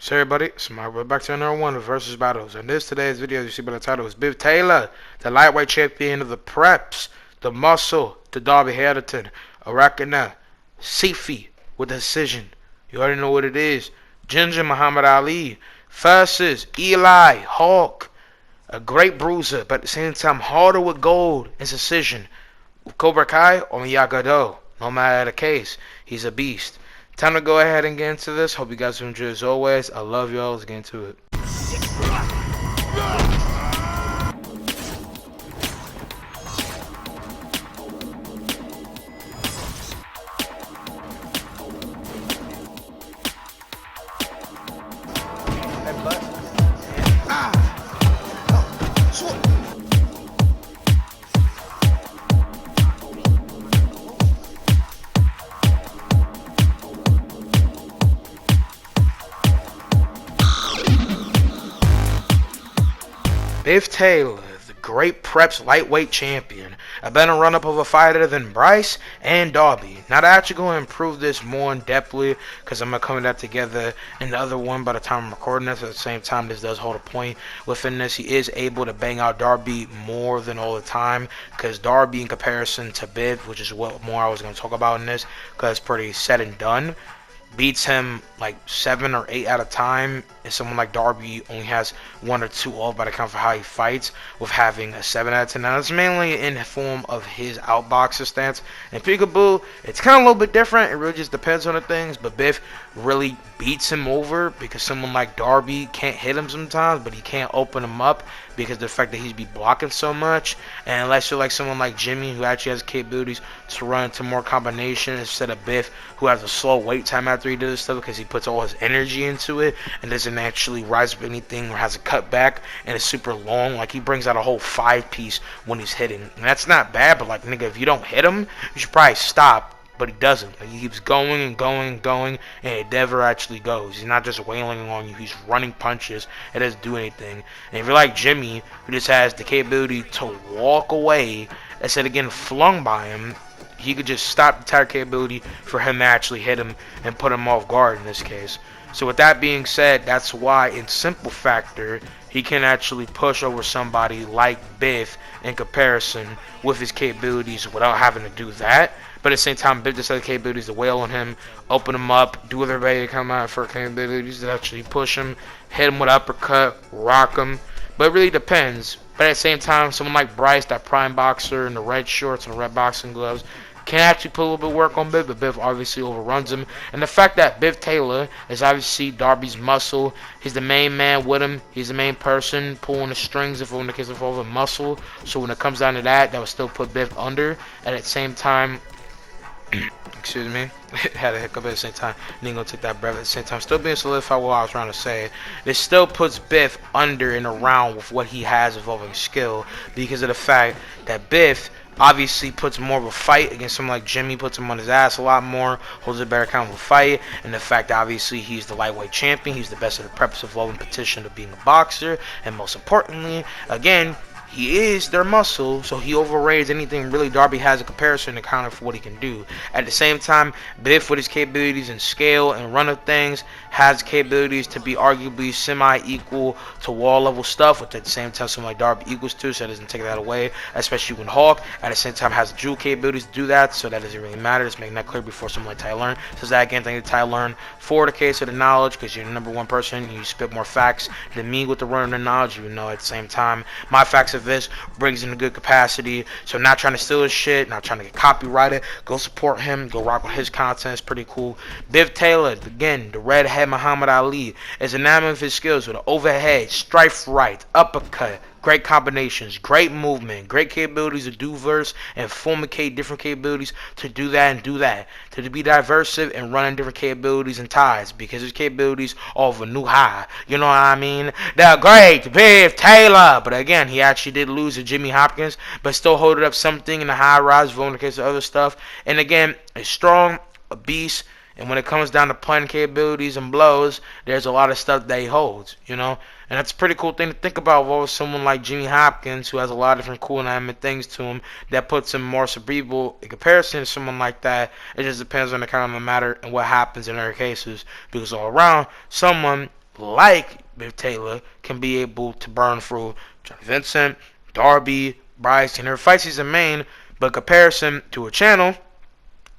So everybody, Smart, we're back to another one of Versus Battles. And today's video, as you see by the title, is Bif Taylor, the lightweight champion of the Preps, the Muscle, to Darby Harrington, Arakana, Sifi with a decision. You already know what it is. Ginger Muhammad Ali versus Eli Hawk, a great bruiser, but at the same time harder with gold and decision. Cobra Kai or Miyagi-Do, no matter the case, he's a beast. Time to go ahead and get into this. Hope you guys enjoy as always. I love y'all. Let's get into it. Bif Taylor, the great Preps lightweight champion, a better run-up of a fighter than Bryce and Darby. Now to actually go and improve this more in depthly, because I'm going to come that together in the other one by the time I'm recording this. At the same time, this does hold a point within this. He is able to bang out Darby more than all the time, because Darby in comparison to Bif, which is what more I was going to talk about in this, because it's pretty said and done, beats him like 7 or 8 at a time, and someone like Darby only has 1 or 2 off by the count for how he fights, with having a 7 out of 10. Now that's mainly in the form of his outboxer stance. And Peekaboo, it's kind of a little bit different. It really just depends on the things, but Bif really beats him over because someone like Darby can't hit him sometimes, but he can't open him up because of the fact that he's be blocking so much. And unless you're like someone like Jimmy, who actually has capabilities to run into more combinations instead of Bif, who has a slow wait time after he does this stuff because he puts all his energy into it and doesn't actually rise up anything or has a cutback and is super long. Like, he brings out a whole 5-piece when he's hitting, and that's not bad, but like, nigga, if you don't hit him, you should probably stop. But he doesn't. Like, he keeps going and going and going, and it never actually goes. He's not just wailing on you. He's running punches. It doesn't do anything. And if you're like Jimmy, who just has the capability to walk away instead of getting flung by him, he could just stop the entire capability for him to actually hit him and put him off guard in this case. So with that being said, that's why in simple factor, he can actually push over somebody like Bif in comparison with his capabilities without having to do that. But at the same time, Bif just has the capabilities to wail on him, open him up, do everybody to come out for capabilities to actually push him, hit him with uppercut, rock him. But it really depends. But at the same time, someone like Bryce, that prime boxer in the red shorts and the red boxing gloves, can actually put a little bit of work on Bif, but Bif obviously overruns him. And the fact that Bif Taylor is obviously Darby's muscle, he's the main man with him, he's the main person pulling the strings if in the case of over muscle. So when it comes down to that, that would still put Bif under. And at the same time, excuse me, had a hiccup at the same time. Didn't go take that breath at the same time. Still being solidified what I was trying to say. This still puts Bif under and around with what he has involving skill, because of the fact that Bif obviously puts more of a fight against someone like Jimmy, puts him on his ass a lot more, holds a better count of a fight, and the fact that obviously he's the lightweight champion, he's the best of the Preps involving petition of being a boxer, and most importantly, again, he is their muscle, so he overrates anything really Darby has in comparison, accounting for what he can do. At the same time, Bif, with his capabilities and scale and run of things, has capabilities to be arguably semi-equal to wall level stuff, which at the same time someone like Darby equals to, so that doesn't take that away, especially when Hawk at the same time has dual capabilities to do that, so that doesn't really matter. Just making that clear before someone like Tyler. So that again, thank you to Tyler for the case of the knowledge, because you're the #1 person, you spit more facts than me with the run of the knowledge, even though at the same time my facts of this brings in a good capacity. So I'm not trying to steal his shit, not trying to get copyrighted. Go support him, go rock with his content, it's pretty cool. Bif Taylor, again, the redhead Muhammad Ali, is enamored with his skills with an overhead, strife right, uppercut, great combinations, great movement, great capabilities to do verse and formicate different capabilities to do that and do that. To be diverse and running different capabilities and ties, because his capabilities are of a new high. You know what I mean? The great Bif Taylor. But again, he actually did lose to Jimmy Hopkins, but still holding up something in the high rise in the case of other stuff. And again, a strong, a beast. And when it comes down to playing capabilities and blows, there's a lot of stuff that he holds, you know? And that's a pretty cool thing to think about with someone like Jimmy Hopkins, who has a lot of different cool dynamic things to him that puts him more cerebral in comparison to someone like that. It just depends on the kind of matter and what happens in other cases. Because all around, someone like Bif Taylor, can be able to burn through Johnny Vincent, Darby, Bryce, and their fights he's a main, but in comparison to a channel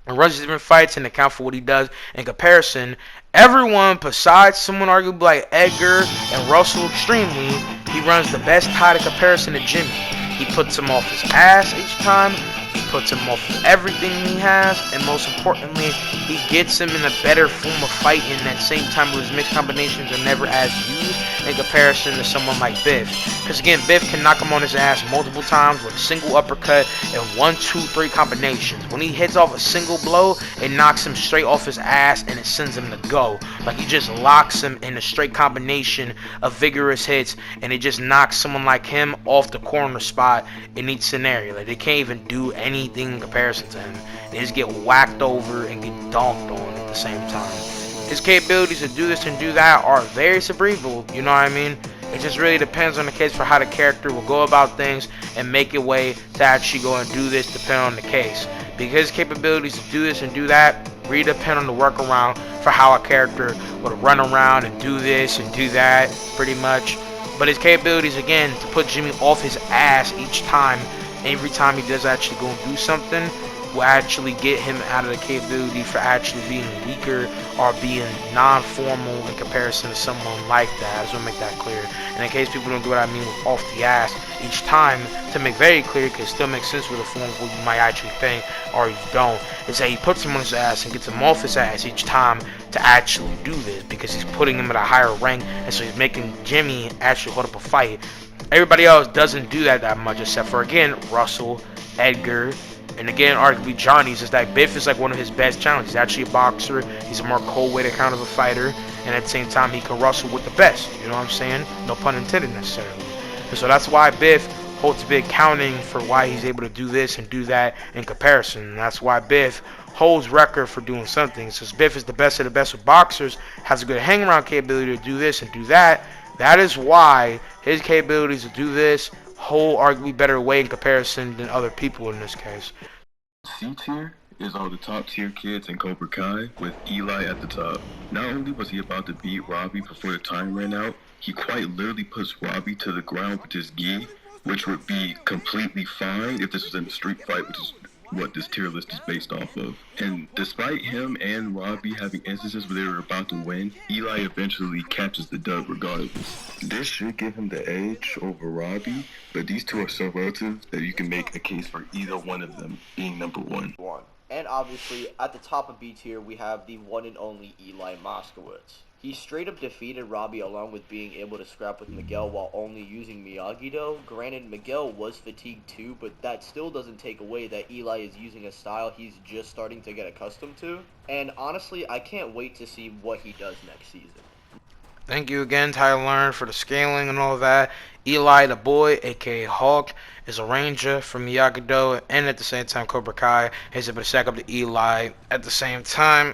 and runs different fights and account for what he does in comparison, everyone besides someone arguably like Edgar and Russell extremely, he runs the best tide in comparison to Jimmy. He puts him off his ass each time. He puts him off of everything he has, and most importantly, he gets him in a better form of fighting at the same time where his mixed combinations are never as used in comparison to someone like Bif. Because again, Bif can knock him on his ass multiple times with a single uppercut and 1, 2, 3 combinations. When he hits off a single blow, it knocks him straight off his ass and it sends him to go. Like he just locks him in a straight combination of vigorous hits, and it just knocks someone like him off the corner spot in each scenario. Like they can't even do anything in comparison to him. They just get whacked over and get donked on at the same time. His capabilities to do this and do that are very cerebral, you know what I mean? It just really depends on the case for how the character will go about things and make a way to actually go and do this depending on the case. Because his capabilities to do this and do that really depend on the workaround for how a character would run around and do this and do that pretty much. But his capabilities again to put Jimmy off his ass each time, every time he does actually go and do something, will actually get him out of the capability for actually being weaker or being non-formal in comparison to someone like that. I just want to make that clear. And in case people don't get what I mean with off the ass each time, to make very clear, because it still makes sense with a form of what you might actually think or you don't, is that he puts him on his ass and gets him off his ass each time to actually do this, because he's putting him at a higher rank, and so he's making Jimmy actually hold up a fight. Everybody else doesn't do that much, except for, again, Russell, Edgar, and again, arguably Johnny's. Is that Bif is like one of his best challenges. He's actually a boxer. He's a more cold-weighted kind of a fighter, and at the same time, he can wrestle with the best. You know what I'm saying? No pun intended necessarily. And so that's why Bif holds a big counting for why he's able to do this and do that in comparison. And that's why Bif holds record for doing something. Since Bif is the best of the best with boxers, has a good hang-around capability to do this and do that, that is why his capabilities to do this hold arguably better weight in comparison than other people in this case. C tier is all the top tier kids in Cobra Kai with Eli at the top. Not only was he about to beat Robbie before the time ran out, he quite literally puts Robbie to the ground with his gi, which would be completely fine if this was in a street fight, which is what this tier list is based off of. And despite him and Robbie having instances where they were about to win, Eli eventually catches the dub regardless. This should give him the edge over Robbie, but these two are so relative that you can make a case for either one of them being number one. And obviously, at the top of B tier, we have the one and only Eli Moskowitz. He straight up defeated Robbie along with being able to scrap with Miguel while only using Miyagi though. Granted, Miguel was fatigued too, but that still doesn't take away that Eli is using a style he's just starting to get accustomed to. And honestly, I can't wait to see what he does next season. Thank you again, Tyler, for the scaling and all that. Eli the Boy, aka Hawk, is a ranger from Miyagi-Do, and at the same time Cobra Kai. He's able to stack up to Eli at the same time,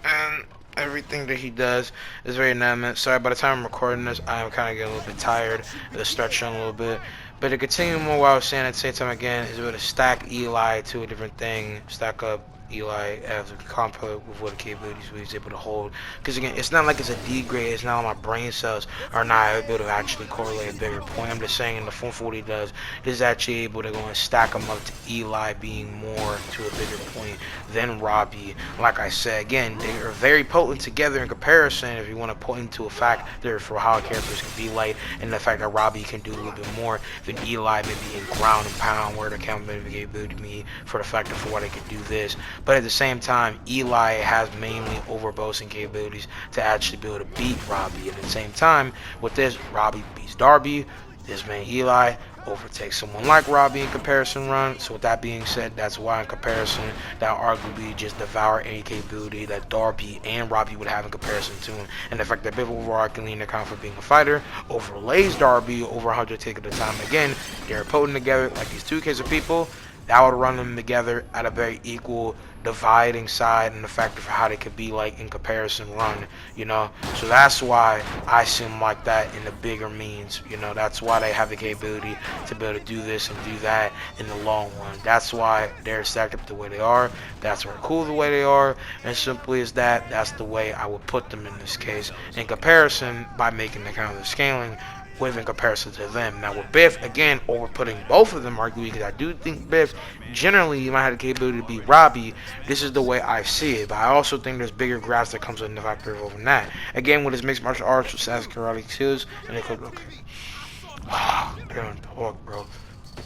and everything that he does is very dynamic. Sorry, by the time I'm recording this, I'm kind of getting a little bit tired of the stretch on a little bit. But to continue more what I was saying at the same time again, is able to stack Eli to a different thing, stack up Eli as a complement with what the capabilities he's able to hold. Because again, it's not like it's a D grade, it's not like my brain cells are not able to actually correlate a bigger point. I'm just saying in the form for what he does, is actually able to go and stack him up to Eli being more to a bigger point than Robbie. Like I said, again, they are very potent together in comparison if you want to point to a factor for how characters can be light, and the fact that Robbie can do a little bit more than Eli maybe in ground and pound, where the capability to me for the factor for why they can do this. But at the same time, Eli has mainly overboasting capabilities to actually be able to beat Robbie. And at the same time, with this, Robbie beats Darby. This man Eli overtakes someone like Robbie in comparison run. So with that being said, that's why in comparison, that arguably just devour any capability that Darby and Robbie would have in comparison to him. And the fact that Bif overall can lean account for being a fighter overlays Darby over 100 take at a time. Again, they're potent together like these two kids of people. That would run them together at a very equal dividing side and the factor for how they could be like in comparison run, you know. So that's why I see them like that in the bigger means, you know. That's why they have the capability to be able to do this and do that in the long run. That's why they're stacked up the way they are. That's why they're cool the way they are. And simply as that, that's the way I would put them in this case. In comparison, by making the kind of the scaling with in comparison to them. Now with Bif, again, over putting both of them arguably, because I do think Bif generally might have the capability to beat Robbie. This is the way I see it, but I also think there's bigger graphs that comes in the factor over that. Again, with his mixed martial arts with Sasuke karate skills, and they could okay. They're on talk, bro.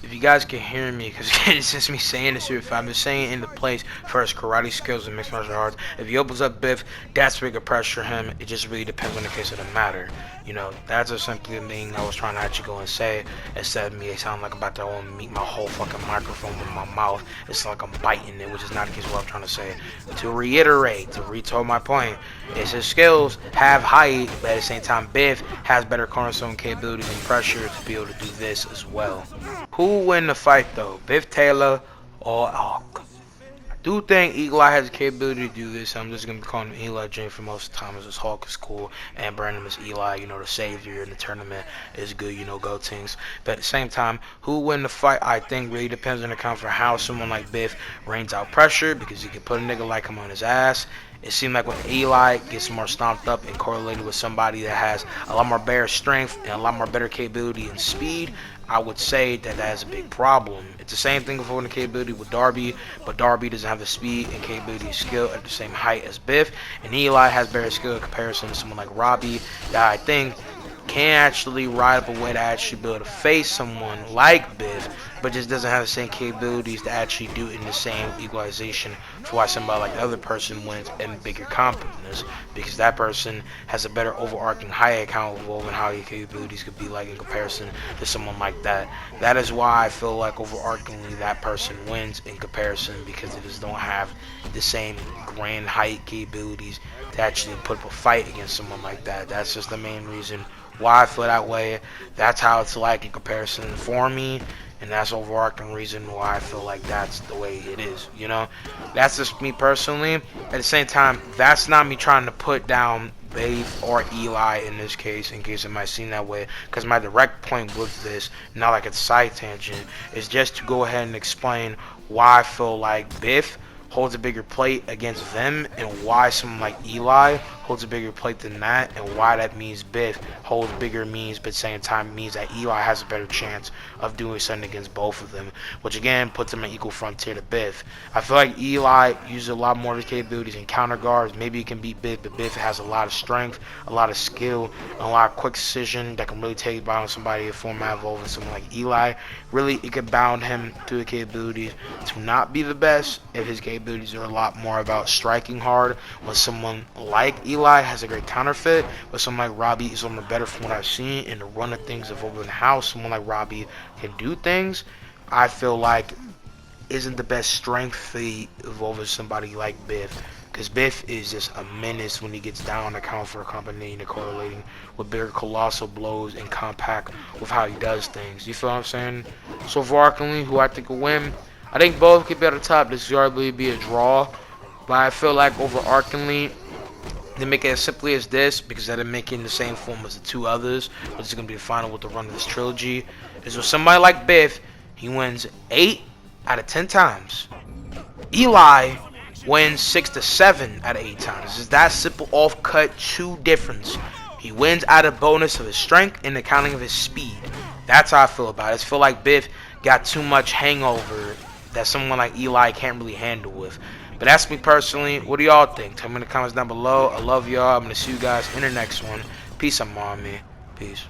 If you guys can hear me, because it's just me saying this here, if I'm just saying in the place for his karate skills and mixed martial arts, if he opens up Bif, that's bigger pressure him. It just really depends on the case of the matter. You know, that's just simply the thing I was trying to actually go and say. Instead of me, it sounds like I'm about to go and meet my whole fucking microphone with my mouth. It's like I'm biting it, which is not the case of what I'm trying to say. To reiterate, to retell my point, is his skills have height, but at the same time, Bif has better cornerstone capabilities and pressure to be able to do this as well. Who will win the fight though? Bif Taylor or Hulk? I do think Eli has the capability to do this. I'm just gonna be calling him Eli Jane for most of the time, as his Hulk is cool and branding him as Eli, you know, the savior in the tournament is good, you know, go teams. But at the same time, who will win the fight I think really depends on the count for how someone like Bif rains out pressure, because he can put a nigga like him on his ass. It seemed like when Eli gets more stomped up and correlated with somebody that has a lot more better strength and a lot more better capability and speed, I would say that that is a big problem. It's the same thing with the capability with Darby, but Darby doesn't have the speed and capability and skill at the same height as Bif, and Eli has better skill in comparison to someone like Robbie that I think can actually ride up a way to actually be able to face someone like Bif, but just doesn't have the same capabilities to actually do it in the same equalization for why somebody like the other person wins in bigger competence, because that person has a better overarching high account of how your capabilities could be like in comparison to someone like that. That is why I feel like overarchingly that person wins in comparison, because they just don't have the same grand height capabilities to actually put up a fight against someone like that. That's just the main reason why I feel that way. That's how it's like in comparison for me, and that's overarching reason why I feel like that's the way it is, you know. That's just me personally. At the same time, that's not me trying to put down Bif or Eli in this case, in case it might seem that way, because my direct point with this, not like it's a side tangent, is just to go ahead and explain why I feel like Bif holds a bigger plate against them, and why someone like Eli holds a bigger plate than that, and why that means Bif holds bigger means, but at the same time means that Eli has a better chance of doing something against both of them, which again puts him in equal frontier to Bif. I feel like Eli uses a lot more of his capabilities in counter guards. Maybe he can beat Bif, but Bif has a lot of strength, a lot of skill, and a lot of quick decision that can really take down somebody in format evolving. Someone like Eli, really it could bound him to the capabilities to not be the best if his capabilities are a lot more about striking hard, when someone like Eli has a great counterfeit, but someone like Robbie is on the better from what I've seen in the run of things of over the house. Someone like Robbie can do things, I feel like isn't the best strength feat of over somebody like Bif, because Bif is just a menace when he gets down to count for accompanying and correlating with bigger colossal blows and compact with how he does things. You feel what I'm saying? So overarchingly, who I think will win, I think both could be at the top. This could arguably be a draw, but I feel like overarchingly they make it as simply as this, because they're making the same form as the two others, which is going to be the final with the run of this trilogy, is with somebody like Bif, he wins 8 out of 10 times. Eli wins 6 to 7 out of 8 times. It's that simple off-cut 2 difference. He wins out of bonus of his strength and the counting of his speed. That's how I feel about it. I feel like Bif got too much hangover that someone like Eli can't really handle with. But that's me personally. What do y'all think? Tell me in the comments down below. I love y'all. I'm going to see you guys in the next one. Peace, I'm on me. Peace.